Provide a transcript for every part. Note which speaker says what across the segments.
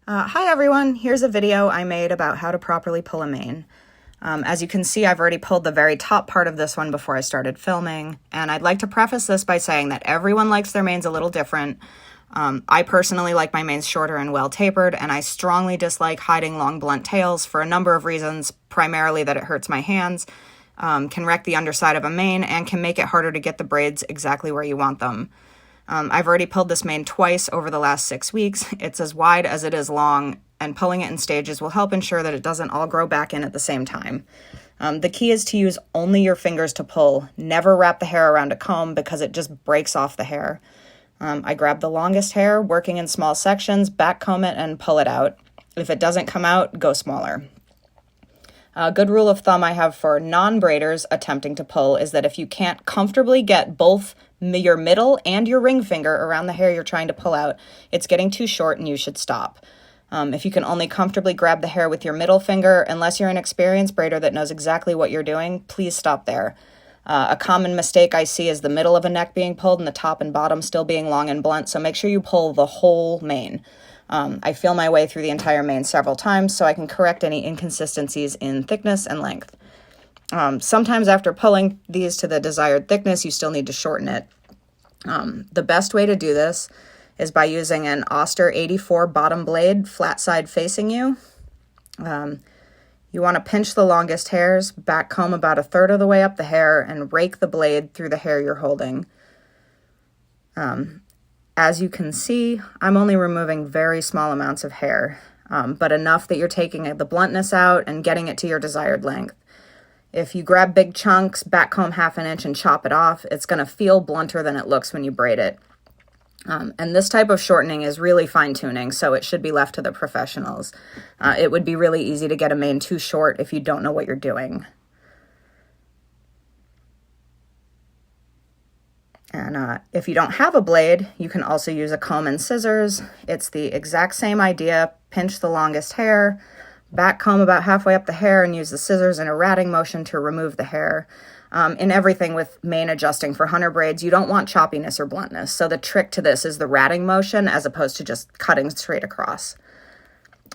Speaker 1: Hi everyone, here's a video I made about how to properly pull a mane. As you can see, I've already pulled the very top part of this one before I started filming, and I'd like to preface this by saying that everyone likes their manes a little different. I personally like my manes shorter and well tapered, and I strongly dislike hiding long blunt tails for a number of reasons, primarily that it hurts my hands, can wreck the underside of a mane, and can make it harder to get the braids exactly where you want them. I've already pulled this mane twice over the last 6 weeks. It's as wide as it is long, and pulling it in stages will help ensure that it doesn't all grow back in at the same time. The key is to use only your fingers to pull. Never wrap the hair around a comb because it just breaks off the hair. I grab the longest hair, working in small sections, back comb it, and pull it out. If it doesn't come out, go smaller. A good rule of thumb I have for non-braiders attempting to pull is that if you can't comfortably get both your middle and your ring finger around the hair you're trying to pull out, it's getting too short and you should stop. If you can only comfortably grab the hair with your middle finger, unless you're an experienced braider that knows exactly what you're doing, please stop there. A common mistake I see is the middle of a neck being pulled and the top and bottom still being long and blunt, so make sure you pull the whole mane. I feel my way through the entire mane several times so I can correct any inconsistencies in thickness and length. Sometimes after pulling these to the desired thickness, you still need to shorten it. The best way to do this is by using an Oster 84 bottom blade, flat side facing you. You want to pinch the longest hairs, back comb about 1/3 of the way up the hair, and rake the blade through the hair you're holding. As you can see, I'm only removing very small amounts of hair, but enough that you're taking the bluntness out and getting it to your desired length. If you grab big chunks, back comb 1/2 inch and chop it off, it's going to feel blunter than it looks when you braid it. And this type of shortening is really fine-tuning, so it should be left to the professionals. It would be really easy to get a mane too short if you don't know what you're doing. And if you don't have a blade, you can also use a comb and scissors. It's the exact same idea. Pinch the longest hair, back comb about halfway up the hair, and use the scissors in a ratting motion to remove the hair. In everything with mane adjusting for hunter braids, you don't want choppiness or bluntness. So the trick to this is the ratting motion as opposed to just cutting straight across.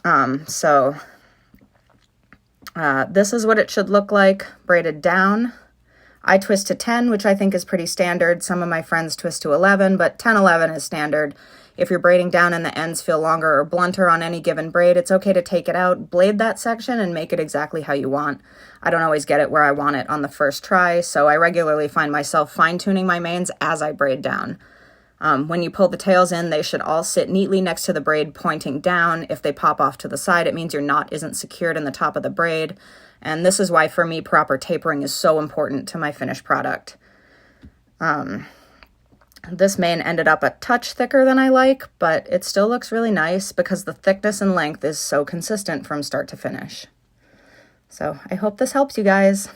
Speaker 1: This is what it should look like braided down. I twist to 10, which I think is pretty standard. Some of my friends twist to 11, but 10-11 is standard. If you're braiding down and the ends feel longer or blunter on any given braid, it's okay to take it out, blade that section, and make it exactly how you want. I don't always get it where I want it on the first try, so I regularly find myself fine-tuning my manes as I braid down. When you pull the tails in, they should all sit neatly next to the braid pointing down. If they pop off to the side, it means your knot isn't secured in the top of the braid. And this is why, for me, proper tapering is so important to my finished product. This mane ended up a touch thicker than I like, but it still looks really nice because the thickness and length is so consistent from start to finish. So I hope this helps you guys.